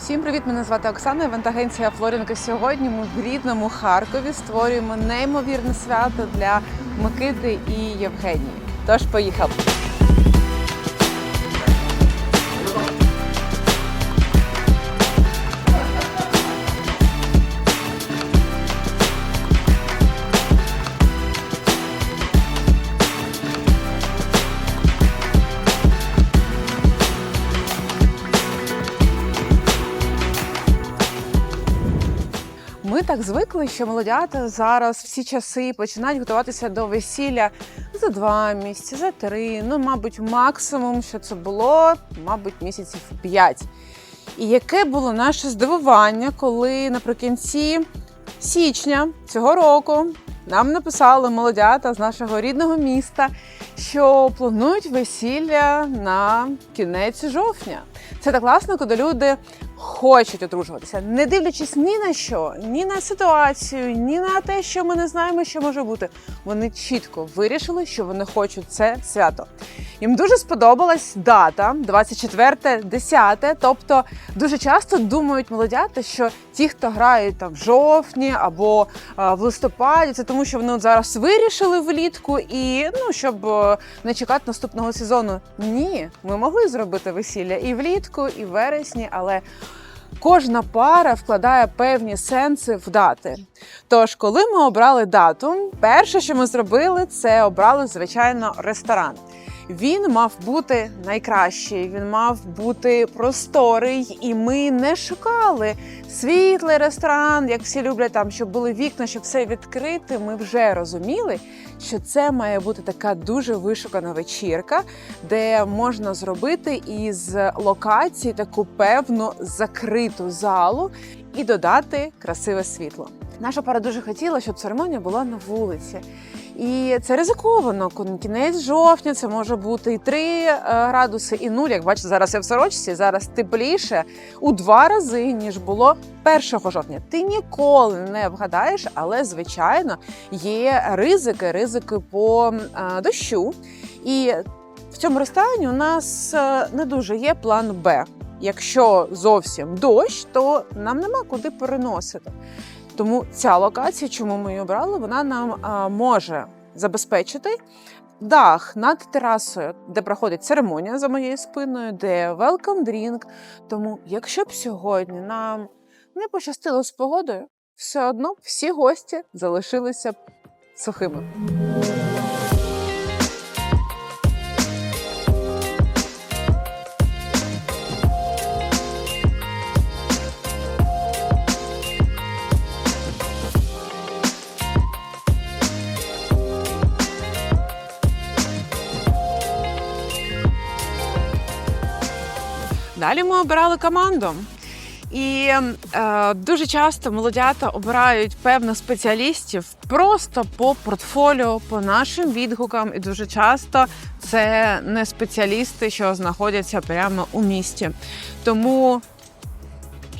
Всім привіт! Мене звати Оксана, івент-агенція Флорінка. Сьогодні ми в рідному Харкові створюємо неймовірне свято для Микити і Євгенії. Тож, поїхали! Ми так звикли, що молодята зараз всі часи починають готуватися до весілля за 2 місяці, за 3, мабуть, максимум, що це було, мабуть, місяців 5. І яке було наше здивування, коли наприкінці січня цього року нам написали молодята з нашого рідного міста, що планують весілля на кінець жовтня. Це так класно, коли люди хочуть одружуватися, не дивлячись ні на що, ні на ситуацію, ні на те, що ми не знаємо, що може бути. Вони чітко вирішили, що вони хочуть це свято. Їм дуже сподобалась дата 24-10, тобто дуже часто думають молодята, що ті, хто грають там в жовтні або в листопаді, це тому, що вони от зараз вирішили влітку і, щоб не чекати наступного сезону. Ні, ми могли зробити весілля і влітку, і в вересні, але кожна пара вкладає певні сенси в дати. Тож, коли ми обрали дату, перше, що ми зробили, це обрали, звичайно, ресторан. Він мав бути найкращий, він мав бути просторий, і ми не шукали світлий ресторан, як всі люблять, там, щоб були вікна, щоб все відкрити. Ми вже розуміли, що це має бути така дуже вишукана вечірка, де можна зробити із локації таку певну закриту залу і додати красиве світло. Наша пара дуже хотіла, щоб церемонія була на вулиці. І це ризиковано. Кінець жовтня, це може бути і 3 градуси, і 0. Як бачите, зараз я в сорочці, зараз тепліше у 2 рази, ніж було 1 жовтня. Ти ніколи не вгадаєш, але, звичайно, є ризики по дощу. І в цьому ресторані у нас не дуже є план Б. Якщо зовсім дощ, то нам нема куди переносити. Тому ця локація, чому ми її обрали, вона нам може забезпечити дах над терасою, де проходить церемонія за моєю спиною, де welcome drink. Тому якщо б сьогодні нам не пощастило з погодою, все одно всі гості залишилися б сухими. Далі ми обирали команду. І дуже часто молодята обирають певних спеціалістів просто по портфоліо, по нашим відгукам. І дуже часто це не спеціалісти, що знаходяться прямо у місті. Тому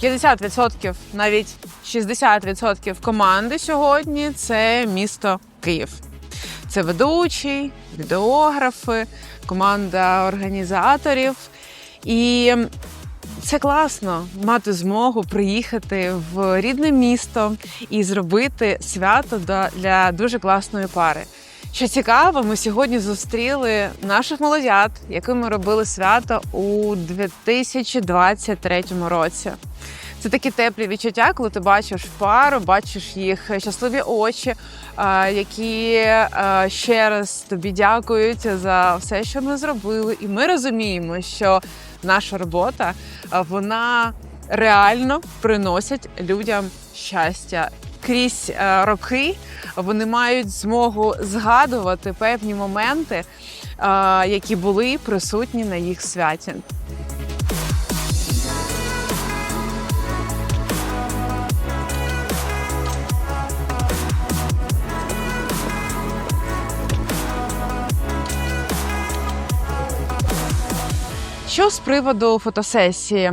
50%, навіть 60% команди сьогодні – це місто Київ. Це ведучий, відеографи, команда організаторів. І це класно мати змогу приїхати в рідне місто і зробити свято для дуже класної пари. Що цікаво, ми сьогодні зустріли наших молодят, яким ми робили свято у 2023 році. Це такі теплі відчуття, коли ти бачиш пару, бачиш їх щасливі очі, які ще раз тобі дякують за все, що ми зробили. І ми розуміємо, що наша робота, вона реально приносить людям щастя. Крізь роки вони мають змогу згадувати певні моменти, які були присутні на їх святі. Що з приводу фотосесії?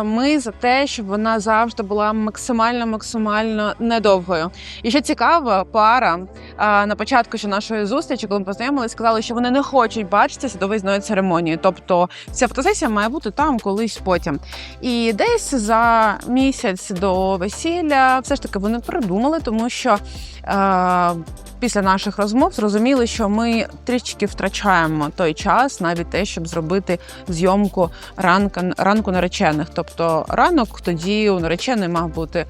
Ми за те, щоб вона завжди була максимально недовгою. І що цікаво, пара на початку ще нашої зустрічі, коли ми познайомилися, сказали, що вони не хочуть бачитися до виїзної церемонії. Тобто ця фотосесія має бути там колись потім. І десь за місяць до весілля все ж таки вони придумали, тому що після наших розмов зрозуміли, що ми трішки втрачаємо той час, навіть те, щоб зробити зйомку ранку наречених. Тобто ранок тоді у нареченої мав бути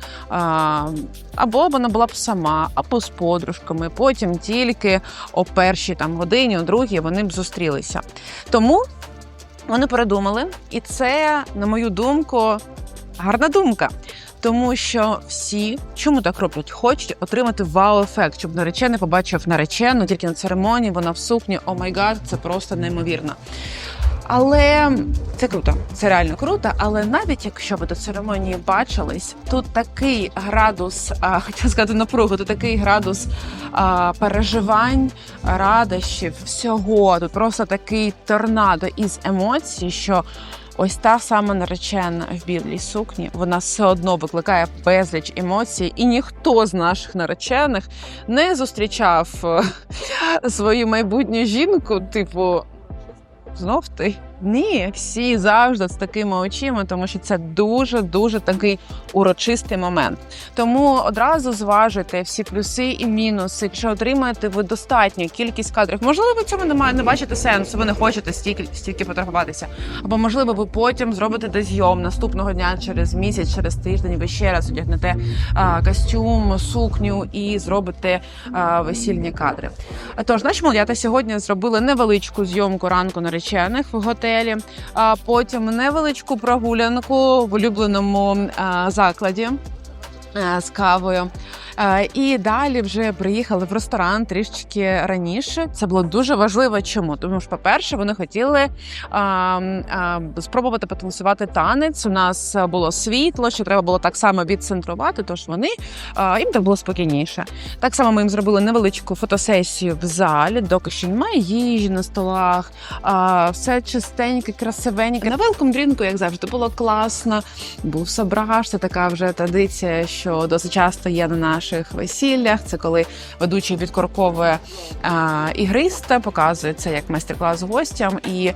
або вона була б сама, або з подружками. Потім тільки о першій годині, о другій вони б зустрілися. Тому вони передумали, і це, на мою думку, гарна думка. Тому що всі, чому так роблять, хочуть отримати вау-ефект, щоб наречений побачив наречену, тільки на церемонії, вона в сукні, о май гад, це просто неймовірно. Але це круто, це реально круто, але навіть якщо ви до церемонії бачились, тут такий градус, хотіла сказати напруги, тут такий градус переживань, радощів, всього, тут просто такий торнадо із емоцій, що ось та сама наречена в білій сукні, вона все одно викликає безліч емоцій, і ніхто з наших наречених не зустрічав свою майбутню жінку, типу, знов ти? Ні, всі завжди з такими очима, тому що це дуже такий урочистий момент. Тому одразу зважуйте всі плюси і мінуси. Якщо отримаєте ви достатню кількість кадрів, можливо, ви цьому не бачите сенсу, ви не хочете стільки фотографуватися. Або, можливо, ви потім зробите дозйом наступного дня, через місяць, через тиждень, ви ще раз одягнете костюм, сукню і зробите весільні кадри. Тож, наші молодята сьогодні зробили невеличку зйомку ранку наречених в готелі, а потім невеличку прогулянку в улюбленому закладі з кавою. І далі вже приїхали в ресторан трішечки раніше. Це було дуже важливо. Чому? Тому що, по-перше, вони хотіли спробувати потанцювати танець. У нас було світло, що треба було так само відцентрувати, тож їм так було спокійніше. Так само ми їм зробили невеличку фотосесію в залі, доки ще немає їжі на столах, все чистеньке, красивеньке. На велком-дрінку, як завжди, було класно. Був сабраж, це така вже традиція, що досить часто є на наших весіллях. Це коли ведучий відкорковує ігриста, показує це як майстер-клас гостям. І,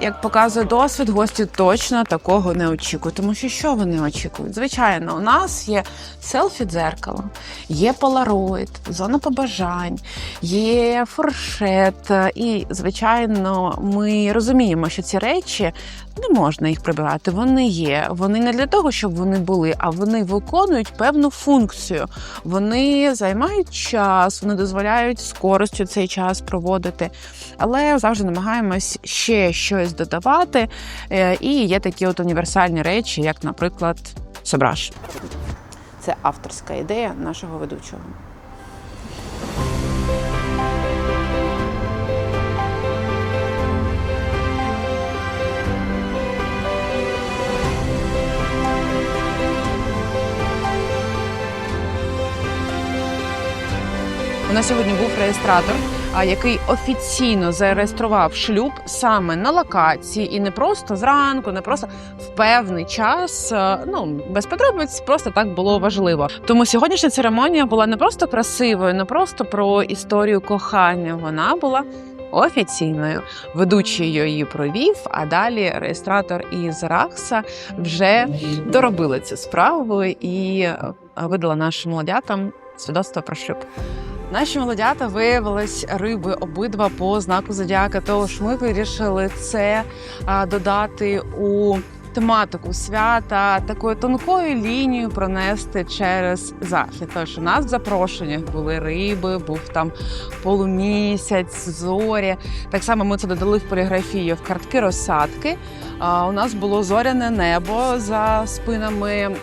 як показує досвід, гості точно такого не очікують. Тому що вони очікують? Звичайно, у нас є селфі-дзеркало, є полароїд, зона побажань, є фуршет. І, звичайно, ми розуміємо, що ці речі не можна їх прибирати. Вони є. Вони не для того, щоб вони були, а вони виконують певну функцію. Вони займають час, вони дозволяють з користю цей час проводити. Але завжди намагаємось ще щось додавати. І є такі універсальні речі, як, наприклад, сображ. Це авторська ідея нашого ведучого. У нас сьогодні був реєстратор, який офіційно зареєстрував шлюб саме на локації. І не просто зранку, не просто в певний час, без подробиць, просто так було важливо. Тому сьогоднішня церемонія була не просто красивою, не просто про історію кохання. Вона була офіційною. Ведучий її провів, а далі реєстратор із РАКСа вже доробили цю справу і видала нашим молодятам свідоцтво про шлюб. Наші молодята виявились риби обидва по знаку зодіака, тож ми вирішили це додати у тематику свята, такою тонкою лінією пронести через захід. Тож у нас в запрошеннях були риби, був там полумісяць, зорі. Так само ми це додали в поліграфію в картки розсадки. У нас було зоряне небо за спинами,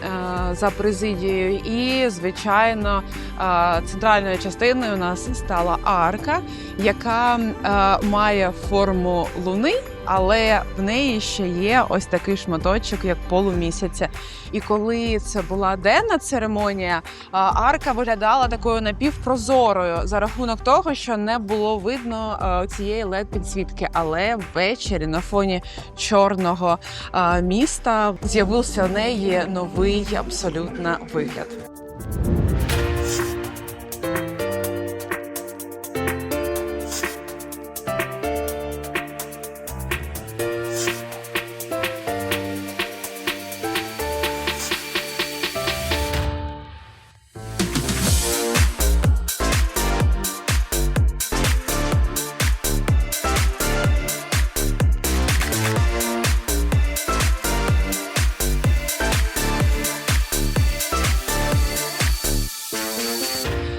за президією. І, звичайно, центральною частиною у нас стала арка, яка має форму луни, але в неї ще є ось такий шматочок, як полумісяця. І коли це була денна церемонія, арка виглядала такою напівпрозорою за рахунок того, що не було видно цієї LED-підсвітки. Але ввечері на фоні чорної культурного міста. З'явився у неї новий абсолютно вигляд.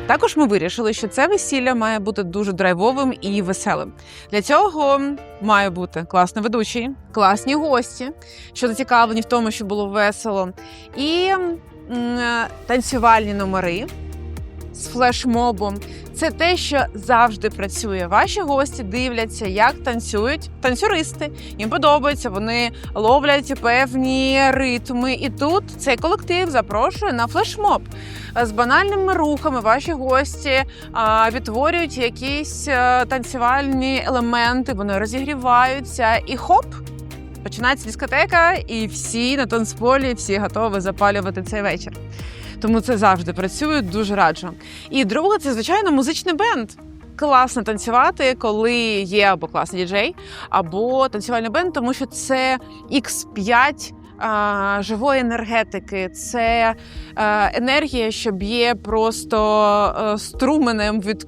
Також ми вирішили, що це весілля має бути дуже драйвовим і веселим. Для цього має бути класний ведучий, класні гості, що зацікавлені в тому, щоб було весело, і танцювальні номери з флешмобом. Це те, що завжди працює. Ваші гості дивляться, як танцюють танцюристи. Їм подобається, вони ловлять певні ритми. І тут цей колектив запрошує на флешмоб. З банальними рухами ваші гості відтворюють якісь танцювальні елементи, вони розігріваються і хоп! Починається дискотека, і всі на танцполі, всі готові запалювати цей вечір. Тому це завжди працює, дуже раджу. І друге, це, звичайно, музичний бенд. Класно танцювати, коли є або класний діджей, або танцювальний бенд, тому що це X5 живої енергетики, це енергія, що б'є просто струменем від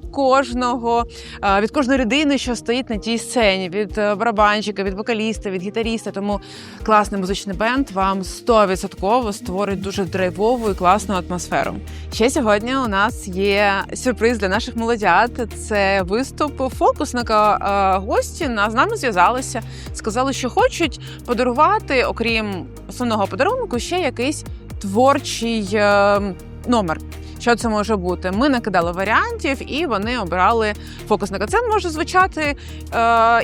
кожної людини, що стоїть на тій сцені, від барабанщика, від вокаліста, від гітаріста. Тому класний музичний бенд вам 100% створить дуже драйвову і класну атмосферу. Ще сьогодні у нас є сюрприз для наших молодят. Це виступ фокусника. Гості з нами зв'язалися, сказали, що хочуть подарувати, окрім основного подарунку, ще якийсь творчий номер. Що це може бути? Ми накидали варіантів, і вони обрали фокусника. Це може звучати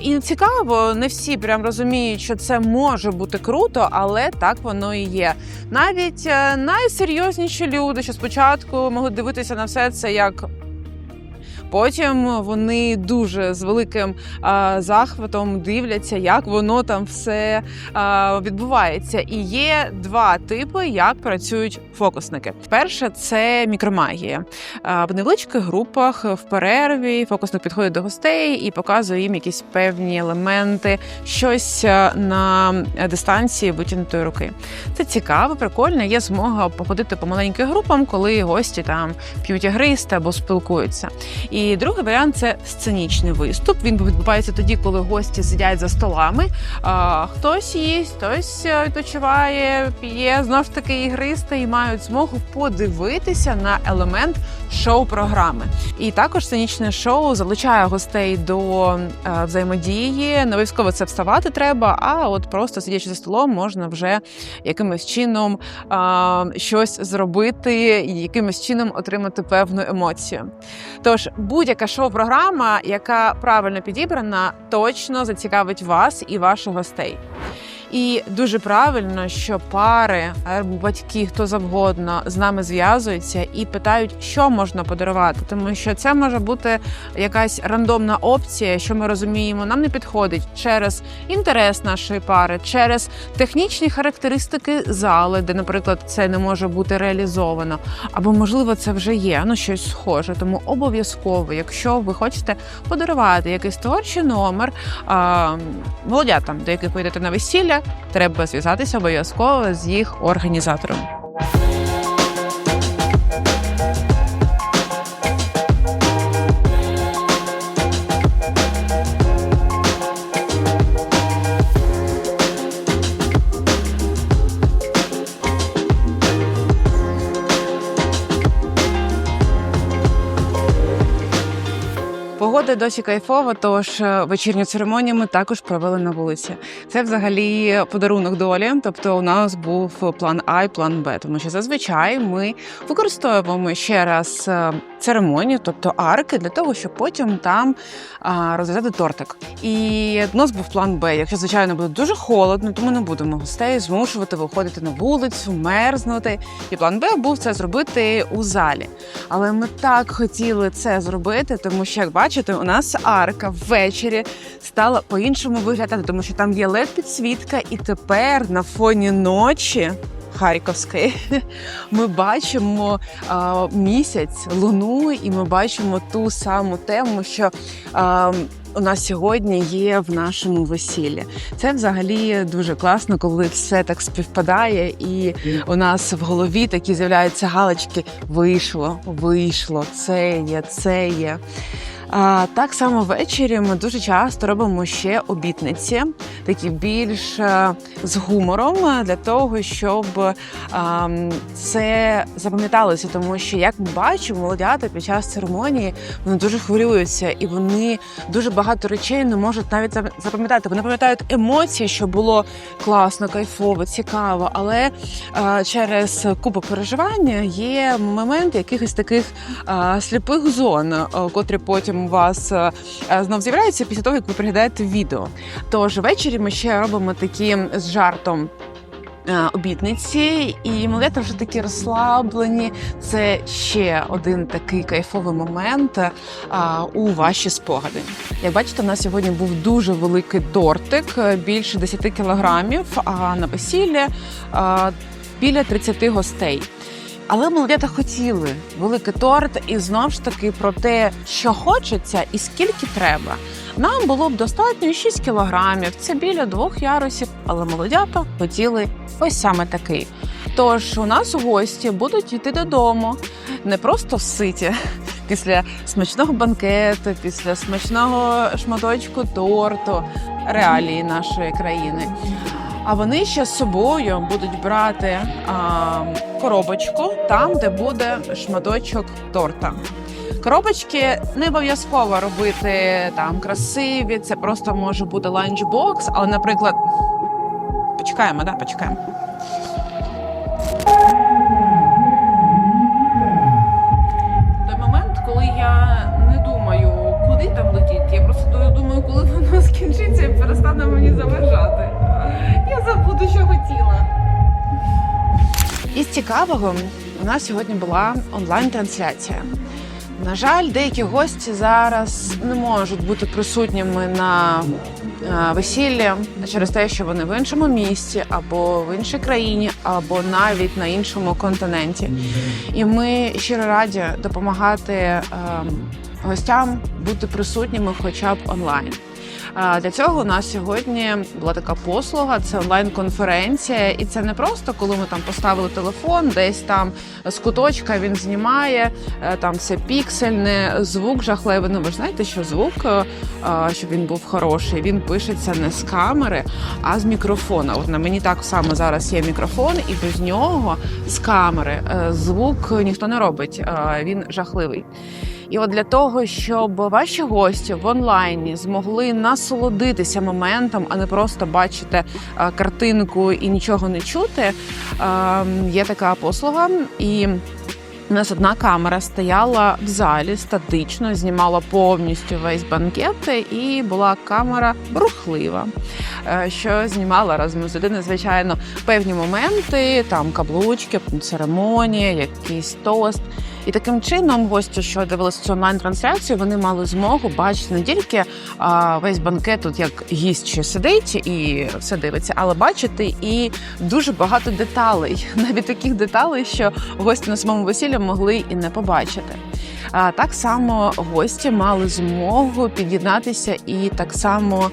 і цікаво, не всі прям розуміють, що це може бути круто, але так воно і є. Навіть найсерйозніші люди, що спочатку могли дивитися на все це як... Потім вони дуже з великим захватом дивляться, як воно там все відбувається. І є два типи, як працюють фокусники. Перше – це мікромагія. В невеличких групах, в перерві фокусник підходить до гостей і показує їм якісь певні елементи, щось на дистанції витягнутої руки. Це цікаво, прикольно, є змога походити по маленьким групам, коли гості там п'ють ігристи або спілкуються. І другий варіант – це сценічний виступ. Він відбувається тоді, коли гості сидять за столами. Хтось їсть, хтось відпочиває, п'є, знову ж таки ігристи і мають змогу подивитися на елемент шоу-програми. І також сценічне шоу залучає гостей до взаємодії. Не обов'язково це вставати треба, а от просто сидячи за столом можна вже якимось чином щось зробити і якимось чином отримати певну емоцію. Тож, будь-яка шоу-програма, яка правильно підібрана, точно зацікавить вас і ваших гостей. І дуже правильно, що пари, батьки, хто завгодно з нами зв'язуються і питають, що можна подарувати. Тому що це може бути якась рандомна опція, що ми розуміємо, нам не підходить через інтерес нашої пари, через технічні характеристики зали, де, наприклад, це не може бути реалізовано. Або, можливо, це вже є, щось схоже. Тому обов'язково, якщо ви хочете подарувати якийсь творчий номер молодятам, до яких поїдете на весілля, треба зв'язатися обов'язково з їх організатором. Погода досі кайфова, тож вечірню церемонію ми також провели на вулиці. Це взагалі подарунок долі, тобто у нас був план А і план Б, тому що зазвичай ми використовуємо ще раз церемонію, тобто арки, для того, щоб потім там розв'язати тортик. І у нас був план Б. Якщо, звичайно, буде дуже холодно, то ми не будемо гостей змушувати виходити на вулицю, мерзнути. І план Б був це зробити у залі. Але ми так хотіли це зробити, тому що, як бачите, бачите, у нас арка ввечері стала по-іншому виглядати, тому що там є LED-підсвітка, і тепер на фоні ночі Харківської ми бачимо місяць, луну, і ми бачимо ту саму тему, що у нас сьогодні є в нашому весіллі. Це взагалі дуже класно, коли все так співпадає, і у нас в голові такі з'являються галочки «вийшло, це є». Так само ввечері ми дуже часто робимо ще обітниці, такі більш з гумором, для того, щоб це запам'яталося. Тому що, як ми бачимо, молодята під час церемонії, вони дуже хвилюються, і вони дуже багато речей не можуть навіть запам'ятати. Вони пам'ятають емоції, що було класно, кайфово, цікаво, але через купу переживання є моменти якихось таких сліпих зон, котрі потім у вас знов з'являються після того, як ви переглядаєте відео. Тож ввечері ми ще робимо такі з жартом обітниці, і молодята вже такі розслаблені. Це ще один такий кайфовий момент у ваші спогади. Як бачите, у нас сьогодні був дуже великий тортик, більше 10 кілограмів, а на весіллі біля 30 гостей. Але молодята хотіли великий торт, і знову ж таки про те, що хочеться і скільки треба. Нам було б достатньо 6 кілограмів, це біля 2 ярусів, але молодята хотіли ось саме такий. Тож у нас гості будуть йти додому не просто ситі після смачного банкету, після смачного шматочку торту, реалії нашої країни. А вони ще з собою будуть брати коробочку там, де буде шматочок торта. Коробочки не обов'язково робити там красиві, це просто може бути ланчбокс, але, наприклад, почекаємо. Той момент, коли я не думаю, куди там летіть, я просто думаю, коли воно скінчиться і перестане мені заважати. Я забуду, що хотіла. Із цікавого, у нас сьогодні була онлайн-трансляція. На жаль, деякі гості зараз не можуть бути присутніми на весіллі через те, що вони в іншому місті, або в іншій країні, або навіть на іншому континенті. І ми щиро раді допомагати гостям бути присутніми хоча б онлайн. Для цього у нас сьогодні була така послуга, це онлайн-конференція, і це не просто, коли ми там поставили телефон, десь там з куточка він знімає, там все піксельне, звук жахливий. Ну, ви ж знаєте, що звук, щоб він був хороший, він пишеться не з камери, а з мікрофона. От на мені так само зараз є мікрофон, і без нього з камери звук ніхто не робить, він жахливий. І от для того, щоб ваші гості в онлайні змогли насолодитися моментом, а не просто бачити картинку і нічого не чути, є така послуга. І у нас одна камера стояла в залі статично, знімала повністю весь банкет, і була камера рухлива, що знімала разом з людиною, звичайно, певні моменти, там каблучки, церемонія, якийсь тост. І таким чином гості, що дивилися цю онлайн-трансляцію, вони мали змогу бачити не тільки весь банкет, тут як гість ще сидить і все дивиться, але бачити і дуже багато деталей, навіть таких деталей, що гості на самому весіллі могли і не побачити. Так само гості мали змогу під'єднатися і так само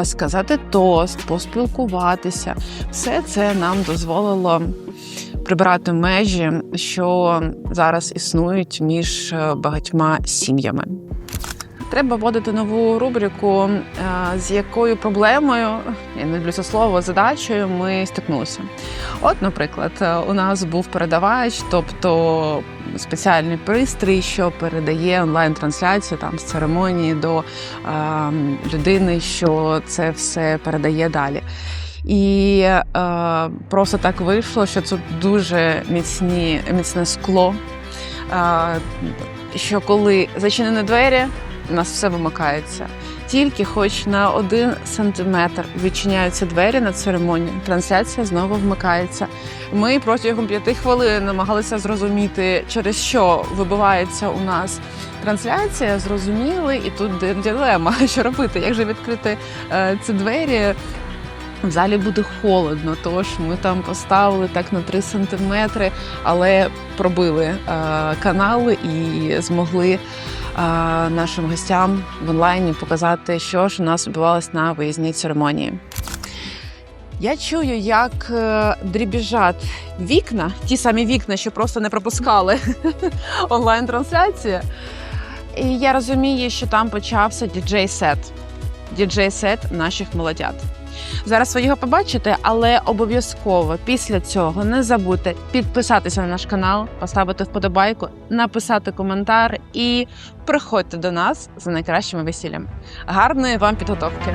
сказати тост, поспілкуватися. Все це нам дозволило прибирати межі, що зараз існують між багатьма сім'ями. Треба вводити нову рубрику, з якою проблемою, я не люблю це слово, задачею ми стикнулися. От, наприклад, у нас був передавач, тобто спеціальний пристрій, що передає онлайн-трансляцію там, з церемонії до людини, що це все передає далі. І просто так вийшло, що це дуже міцне скло, що коли зачинені двері, у нас все вимикається. Тільки хоч на 1 сантиметр відчиняються двері на церемонії, трансляція знову вмикається. Ми протягом 5 хвилин намагалися зрозуміти, через що вибивається у нас трансляція, зрозуміли, і тут дилема, що робити, як же відкрити ці двері. В залі буде холодно, тож ми там поставили так на 3 сантиметри, але пробили канал і змогли нашим гостям в онлайні показати, що ж у нас відбувалося на виїзній церемонії. Я чую, як дрібіжать вікна, ті самі вікна, що просто не пропускали онлайн-трансляцію. І я розумію, що там почався діджей-сет. Діджей-сет наших молодят. Зараз ви його побачите, але обов'язково після цього не забудьте підписатися на наш канал, поставити вподобайку, написати коментар і приходьте до нас за найкращими весіллями. Гарної вам підготовки!